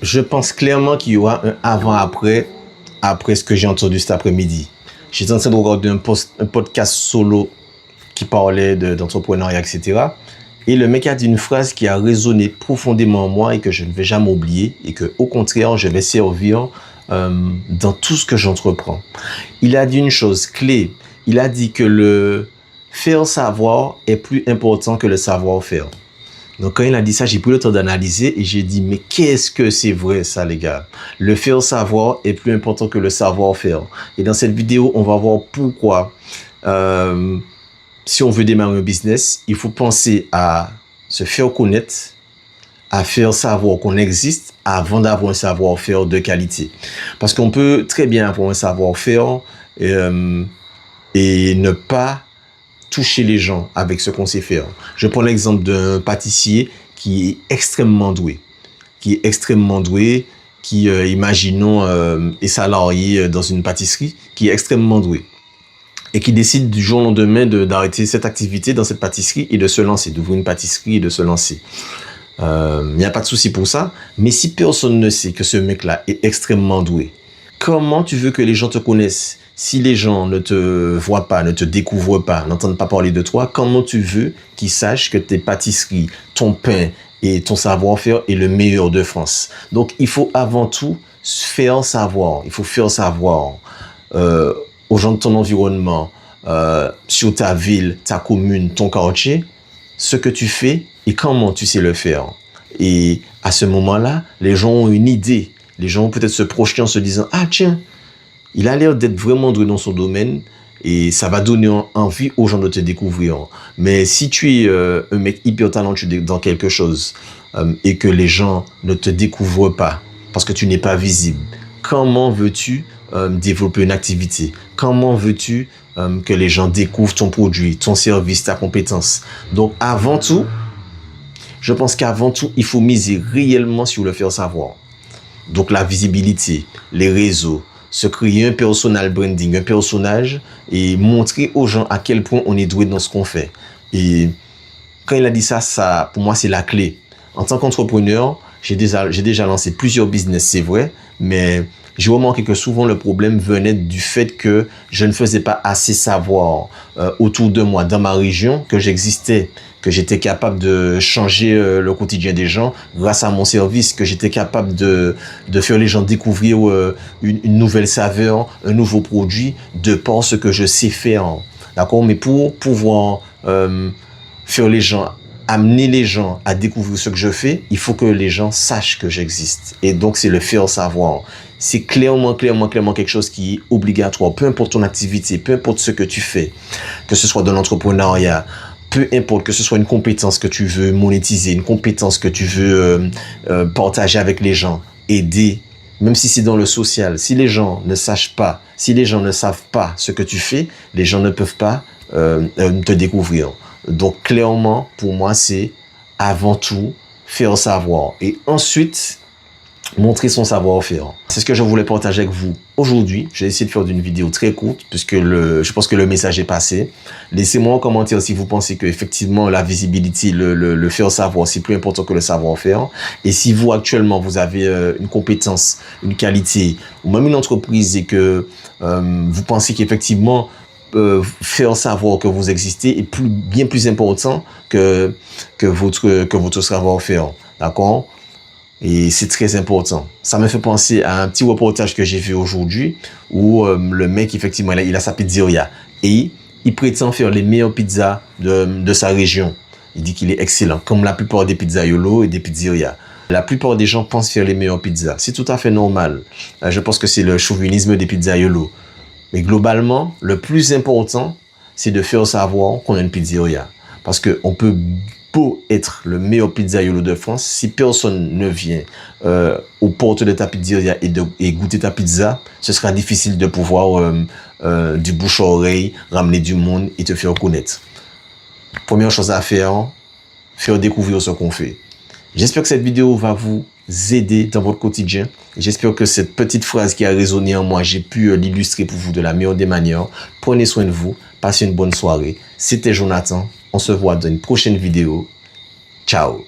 Je pense clairement qu'il y aura un avant-après, après ce que j'ai entendu cet après-midi. J'étais en train de regarder un podcast solo qui parlait d'entrepreneuriat, etc. Et le mec a dit une phrase qui a résonné profondément en moi et que je ne vais jamais oublier et que, au contraire, je vais servir dans tout ce que j'entreprends. Il a dit une chose clé. Il a dit que le faire savoir est plus important que le savoir-faire. Donc, quand il a dit ça, j'ai pris le temps d'analyser et j'ai dit, mais qu'est-ce que c'est vrai, ça, les gars? Le faire savoir est plus important que le savoir-faire. Et dans cette vidéo, on va voir pourquoi, si on veut démarrer un business, il faut penser à se faire connaître, à faire savoir qu'on existe avant d'avoir un savoir-faire de qualité. Parce qu'on peut très bien avoir un savoir-faire et ne pas toucher les gens avec ce qu'on sait faire. Je prends l'exemple d'un pâtissier qui est extrêmement doué. Imaginons, est salarié dans une pâtisserie, qui est extrêmement doué. Et qui décide du jour au lendemain d'arrêter cette activité dans cette pâtisserie et de se lancer, d'ouvrir une pâtisserie et de se lancer. Il n'y a pas de souci pour ça. Mais si personne ne sait que ce mec-là est extrêmement doué, comment tu veux que les gens te connaissent? Si les gens ne te voient pas, ne te découvrent pas, n'entendent pas parler de toi, comment tu veux qu'ils sachent que tes pâtisseries, ton pain et ton savoir-faire est le meilleur de France? Donc, il faut avant tout faire savoir. Il faut faire savoir aux gens de ton environnement, sur ta ville, ta commune, ton quartier, ce que tu fais et comment tu sais le faire. Et à ce moment-là, les gens ont une idée. Les gens vont peut-être se projeter en se disant « Ah tiens, il a l'air d'être vraiment doué dans son domaine et ça va donner envie aux gens de te découvrir. » Mais si tu es un mec hyper talentueux dans quelque chose et que les gens ne te découvrent pas parce que tu n'es pas visible, comment veux-tu développer une activité? Comment veux-tu que les gens découvrent ton produit, ton service, ta compétence? Donc, avant tout, je pense qu'avant tout, il faut miser réellement sur le faire savoir. Donc, la visibilité, les réseaux, se créer un personal branding, un personnage et montrer aux gens à quel point on est doué dans ce qu'on fait. Et quand il a dit ça, pour moi, c'est la clé. En tant qu'entrepreneur, j'ai déjà lancé plusieurs business, c'est vrai, mais j'ai remarqué que souvent le problème venait du fait que je ne faisais pas assez savoir autour de moi, dans ma région, que j'existais, que j'étais capable de changer le quotidien des gens grâce à mon service, que j'étais capable de faire les gens découvrir une nouvelle saveur, un nouveau produit, de par ce que je sais faire. D'accord? Mais pour pouvoir faire les gens, amener les gens à découvrir ce que je fais, il faut que les gens sachent que j'existe. Et donc, c'est le faire savoir. C'est clairement quelque chose qui est obligatoire. Peu importe ton activité, peu importe ce que tu fais, que ce soit dans l'entrepreneuriat, peu importe que ce soit une compétence que tu veux monétiser, une compétence que tu veux partager avec les gens, aider, même si c'est dans le social. Si les gens ne sachent pas, si les gens ne savent pas ce que tu fais, les gens ne peuvent pas te découvrir. Donc, clairement, pour moi, c'est avant tout faire savoir. Et ensuite, montrer son savoir-faire. C'est ce que je voulais partager avec vous aujourd'hui. J'ai essayé de faire une vidéo très courte puisque je pense que le message est passé. Laissez-moi en commentaire si vous pensez que effectivement la visibilité, le faire savoir, c'est plus important que le savoir-faire. Et si vous actuellement vous avez une compétence, une qualité ou même une entreprise et que vous pensez qu'effectivement faire savoir que vous existez est bien plus important que votre savoir-faire. D'accord? Et c'est très important. Ça me fait penser à un petit reportage que j'ai vu aujourd'hui où le mec, effectivement, il a sa pizzeria et il prétend faire les meilleures pizzas de sa région. Il dit qu'il est excellent, comme la plupart des pizzaiolos et des pizzerias. La plupart des gens pensent faire les meilleures pizzas. C'est tout à fait normal. Je pense que c'est le chauvinisme des pizzaiolos. Mais globalement, le plus important, c'est de faire savoir qu'on a une pizzeria. Parce qu'on peut beau être le meilleur pizzaiolo de France, si personne ne vient aux portes de ta pizzeria et goûter ta pizza, ce sera difficile de pouvoir du bouche à oreille ramener du monde et te faire connaître. Première chose à faire découvrir ce qu'on fait. J'espère que cette vidéo va vous aider dans votre quotidien. J'espère que cette petite phrase qui a résonné en moi, j'ai pu l'illustrer pour vous de la meilleure des manières. Prenez soin de vous, passez une bonne soirée. C'était Jonathan. On se voit dans une prochaine vidéo. Ciao.